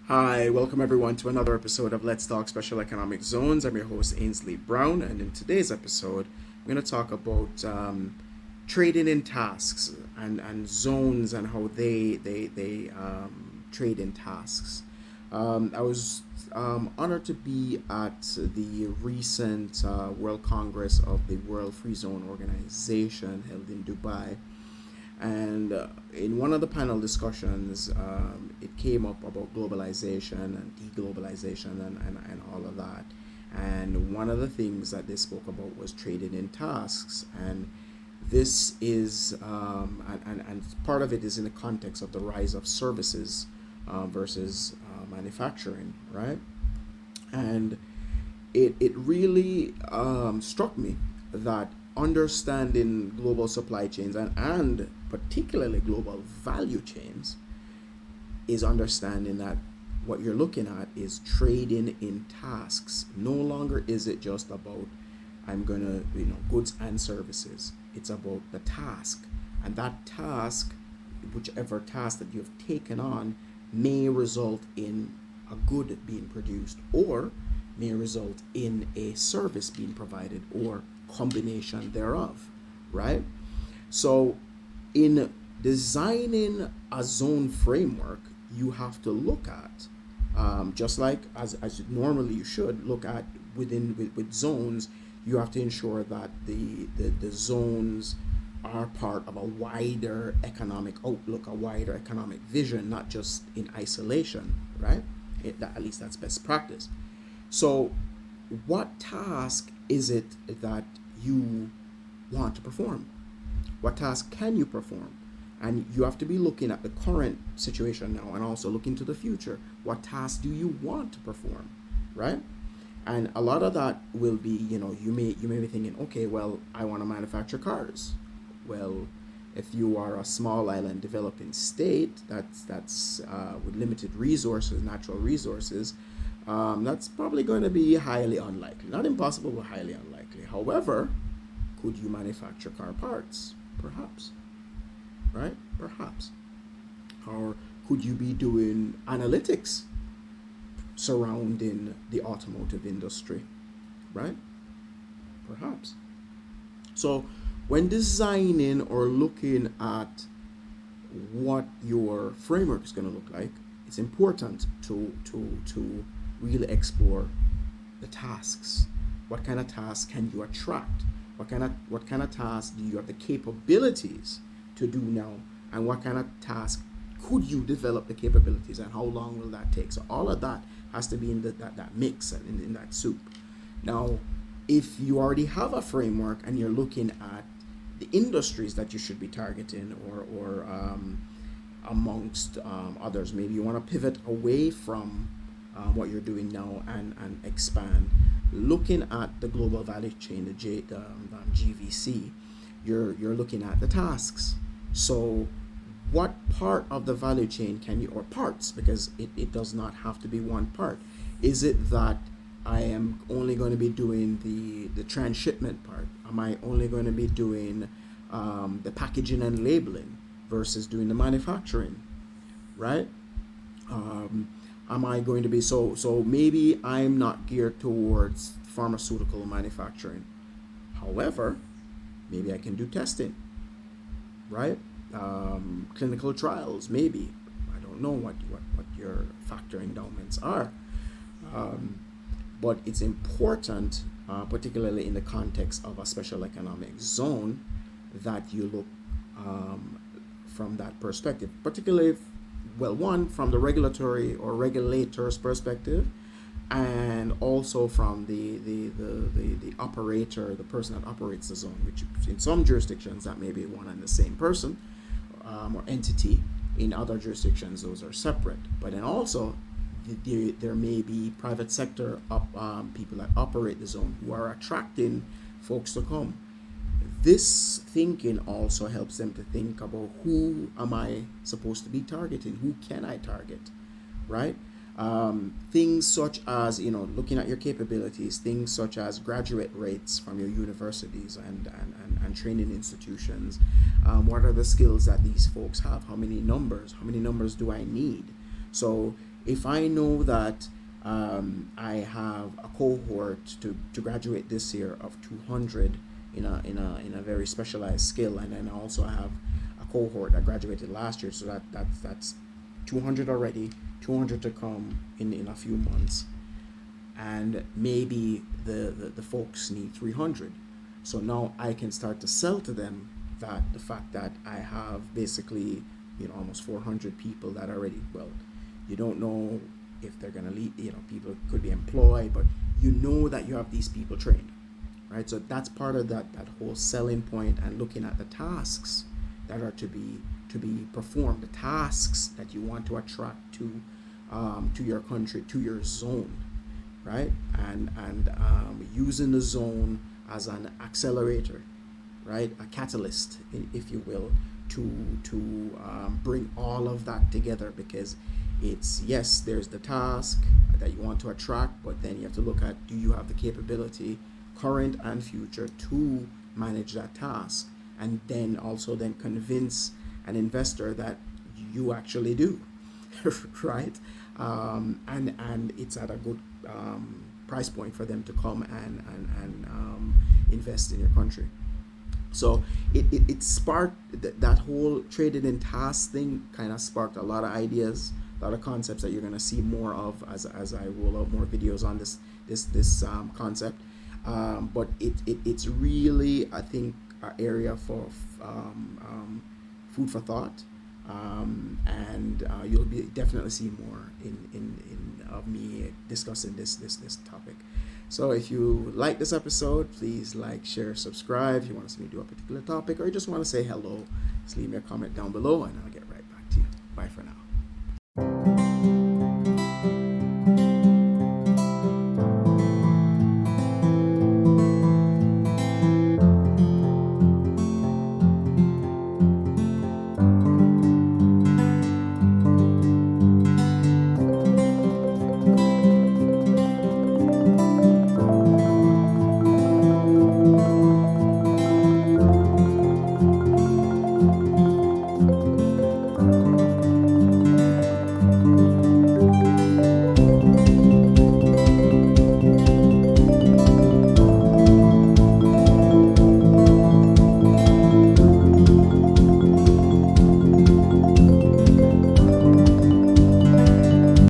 Hi, welcome everyone to another episode of Let's Talk Special Economic Zones. I'm your host Ainsley Brown, and in today's episode, I'm going to talk about trading in tasks and zones and how they trade in tasks. I was honored to be at the recent World Congress of the World Free Zone Organization held in Dubai. And in one of the panel discussions, it came up about globalization and deglobalization and all of that. And one of the things that they spoke about was trading in tasks. And this is, and part of it is in the context of the rise of services versus manufacturing, right? And it really struck me that understanding global supply chains and particularly global value chains is understanding that what you're looking at is trading in tasks. No longer is it just about I'm gonna, goods and services. It's about the task. And that task, whichever task that you've taken on, may result in a good being produced or may result in a service being provided or combination thereof, right? So in designing a zone framework, you have to look at, just like as normally you should look at with zones, you have to ensure that the zones are part of a wider economic outlook, a wider economic vision, not just in isolation, right? At least that's best practice. So what task is it that you want to perform? What task can you perform? And you have to be looking at the current situation now and also looking to the future. What task do you want to perform, right? And a lot of that will be, you may be thinking, okay, well, I want to manufacture cars. Well, if you are a small island developing state that's with limited resources, natural resources, that's probably going to be highly unlikely. Not impossible, but highly unlikely. However, could you manufacture car parts? Perhaps. Right? Perhaps. Or could you be doing analytics surrounding the automotive industry? Right? Perhaps. So, when designing or looking at what your framework is going to look like, it's important to really explore the tasks. What kind of tasks can you attract? What kind of tasks do you have the capabilities to do now? And what kind of task could you develop the capabilities, and how long will that take? So all of that has to be in that mix and in that soup. Now, if you already have a framework and you're looking at the industries that you should be targeting or amongst others, maybe you want to pivot away from what you're doing now and expand. Looking at the global value chain, the GVC, you're looking at the tasks. So what part of the value chain can you, or parts, because it does not have to be one part. Is it that I am only going to be doing the transshipment part? Am I only going to be doing the packaging and labeling versus doing the manufacturing, right? Am I going to be, so maybe I'm not geared towards pharmaceutical manufacturing. However, maybe I can do testing, right? Clinical trials, maybe. I don't know what your factor endowments are. But it's important, particularly in the context of a special economic zone, that you look from that perspective, particularly one, from the regulatory or regulator's perspective, and also from the operator, the person that operates the zone, which in some jurisdictions that may be one and the same person or entity. In other jurisdictions, those are separate. But then also, there may be private sector people that operate the zone who are attracting folks to come. This thinking also helps them to think about who am I supposed to be targeting? Who can I target, right? Things such as, looking at your capabilities, things such as graduate rates from your universities and training institutions. What are the skills that these folks have? How many numbers do I need? So if I know that I have a cohort to graduate this year of 200 in a very specialized skill, and then I also have a cohort that graduated last year, so that's 200 already, 200 to come in a few months, and maybe the folks need 300. So now I can start to sell to them that the fact that I have basically almost 400 people that already, well, you don't know if they're going to leave, people could be employed, but you know that you have these people trained, right? So that's part of that whole selling point, and looking at the tasks that are to be performed, the tasks that you want to attract to your country, to your zone, right? And using the zone as an accelerator, right? A catalyst, if you will, to bring all of that together, because it's, yes, there's the task that you want to attract, but then you have to look at, do you have the capability, current and future, to manage that task, and then also then convince an investor that you actually do, right? And it's at a good price point for them to come and invest in your country. So it sparked that whole traded in tasks thing, kind of sparked a lot of ideas, a lot of concepts that you're going to see more of as I roll out more videos on this concept. But it's really, I think, an area for food for thought, and you'll definitely see more in of me discussing this topic. So if you like this episode, please like, share, subscribe. If you want to see me do a particular topic, or you just want to say hello, just leave me a comment down below, and I'll get right back to you. Bye for now.